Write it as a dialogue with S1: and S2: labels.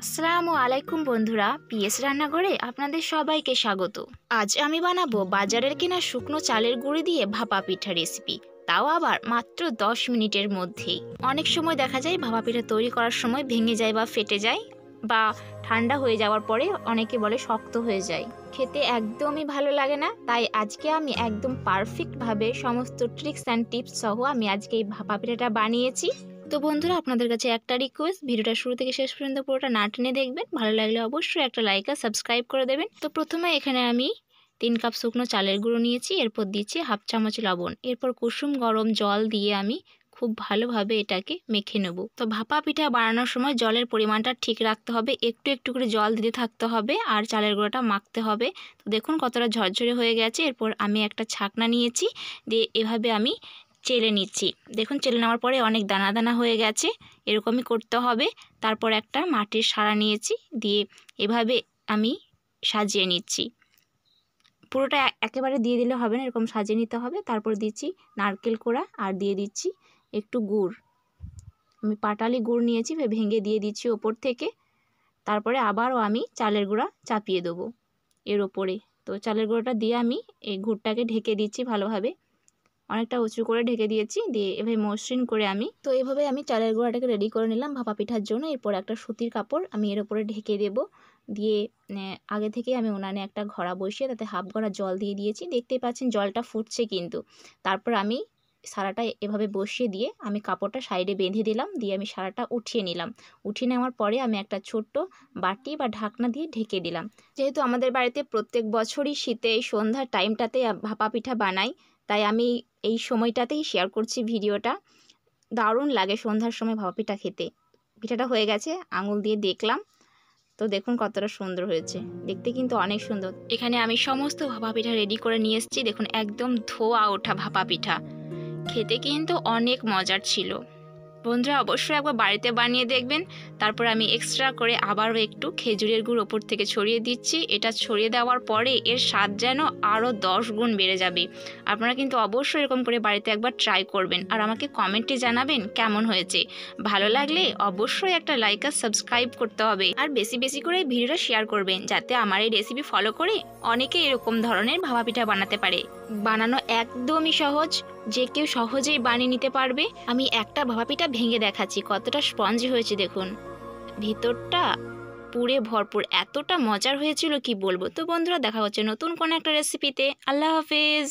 S1: আসসালামু আলাইকুম বন্ধুরা, পিএস রান্নাঘরে আপনাদের সবাইকে স্বাগত। আজ আমি বানাবো বাজারের কেনা শুকনো চালের গুঁড়ি দিয়ে ভাপা পিঠা রেসিপি, তাও আবার মাত্র 10 মিনিটের মধ্যেই। অনেক সময় দেখা যায় ভাপা পিঠা তৈরি করার সময় ভেঙে যায় বা ফেটে যায়, বা ঠান্ডা হয়ে যাওয়ার পরে অনেকে বলে শক্ত হয়ে যায়, খেতে একদমই ভালো লাগে না। তাই আজকে আমি একদম পারফেক্টভাবে সমস্ত ট্রিক্স অ্যান্ড টিপস সহ আমি আজকে এই ভাপা পিঠাটা বানিয়েছি। তো বন্ধুরা, আপনাদের কাছে একটা রিকোয়েস্ট, ভিডিওটা শুরু থেকে শেষ পর্যন্ত পুরোটা না টেনে দেখবেন। ভালো লাগলে অবশ্যই একটা লাইক আর সাবস্ক্রাইব করে দেবেন। তো প্রথমে এখানে আমি 3 কাপ শুকনো চালের গুঁড়ো নিয়েছি, এরপর দিচ্ছি হাফ চামচ লবণ, এরপর কুসুম গরম জল দিয়ে আমি খুব ভালোভাবে এটাকে মেখে নেব। তো ভাপা পিঠা বানানোর সময় জলের পরিমাণটা ঠিক রাখতে হবে, একটু একটু করে জল দিতে থাকতে হবে আর চালের গুঁড়োটা মাখতে হবে। তো দেখুন কতটা ঝরঝরে হয়ে গেছে। এরপর আমি একটা ছাকনা নিয়েছি, দিয়ে এভাবে আমি চেলে নিচ্ছি। দেখুন চেলে নেওয়ার পরে অনেক দানা দানা হয়ে গেছে, এরকমই করতে হবে। তারপর একটা মাটির সারা নিয়েছি, দিয়ে এভাবে আমি সাজিয়ে নিচ্ছি। পুরোটা একেবারে দিয়ে দিলে হবে না, এরকম সাজিয়ে নিতে হবে। তারপর দিচ্ছি নারকেল কোড়া আর দিয়ে দিচ্ছি একটু গুড়। আমি পাটালি গুড় নিয়েছি, ভেঙে দিয়ে দিচ্ছি ওপর থেকে। তারপরে আবারও আমি চালের গুঁড়া চাপিয়ে দেবো এর ওপরে। তো চালের গুঁড়োটা দিয়ে আমি এই গুড়টাকে ঢেকে দিচ্ছি ভালোভাবে, অনেকটা উঁচু করে ঢেকে দিয়েছি। দিয়ে এভাবে মসৃণ করে আমি এভাবে আমি চালের গুঁড়াটাকে রেডি করে নিলাম ভাপা পিঠার জন্য। এরপর একটা সুতির কাপড় আমি এর উপরে ঢেকে দেব। দিয়ে আগে থেকে আমি উনানে একটা ঘড়া বসিয়ে তাতে হাফ ঘড়া জল দিয়ে দিয়েছি, দেখতেই পাচ্ছেন জলটা ফুটছে কিন্তু। তারপর আমি সারাটা এভাবে বসিয়ে দিয়ে আমি কাপড়টা সাইডে বেঁধে দিলাম, দিয়ে আমি সারাটা উঠিয়ে নিলাম। উঠিয়ে নেওয়ার পরে আমি একটা ছোট্ট বাটি বা ঢাকনা দিয়ে ঢেকে দিলাম। যেহেতু আমাদের বাড়িতে প্রত্যেক বছরই শীতে এই সন্ধ্যার টাইমটাতে ভাপা পিঠা বানাই, তাই আমি এই সময়টাতেই শেয়ার করছি ভিডিওটা। দারুণ লাগে সন্ধ্যার সময় ভাপা পিঠা খেতে। পিঠাটা হয়ে গেছে, আঙুল দিয়ে দেখলাম, তো দেখুন কতটা সুন্দর হয়েছে, দেখতে কিন্তু অনেক সুন্দর। এখানে আমি সমস্ত ভাপা পিঠা রেডি করে নিয়ে এসেছি। দেখুন একদম ধোয়া ওঠা ভাপা পিঠা, খেতে কিন্তু অনেক মজার ছিল। বন্ধুরা অবশ্যই একবার বাড়িতে বানিয়ে দেখবেন। তারপর আমি এক্সট্রা করে আবারও একটু খেজুরের গুড় ওপর থেকে ছড়িয়ে দিচ্ছি। এটা ছড়িয়ে দেওয়ার পরে এর স্বাদ যেন আরও 10 গুণ বেড়ে যাবে। আপনারা কিন্তু অবশ্যই এরকম করে বাড়িতে একবার ট্রাই করবেন আর আমাকে কমেন্টে জানাবেন কেমন হয়েছে। ভালো লাগলে অবশ্যই একটা লাইক আর সাবস্ক্রাইব করতে হবে, আর বেশি বেশি করে ভিডিওটা শেয়ার করবেন, যাতে আমার এই রেসিপি ফলো করে অনেকে এরকম ধরনের ভাপা পিঠা বানাতে পারে। বানানো একদমই সহজ, যে কেউ সহজেই বানিয়ে নিতে পারবে। আমি একটা ভাপা পিঠা ভেঙে দেখাচ্ছি কতটা স্পঞ্জি হয়েছে, দেখুন ভিতরটা পুরে ভরপুর, এতটা মজার হয়েছিল কি বলবো। তো বন্ধুরা দেখা হচ্ছে নতুন কোনো একটা রেসিপিতে। আল্লাহ হাফেজ।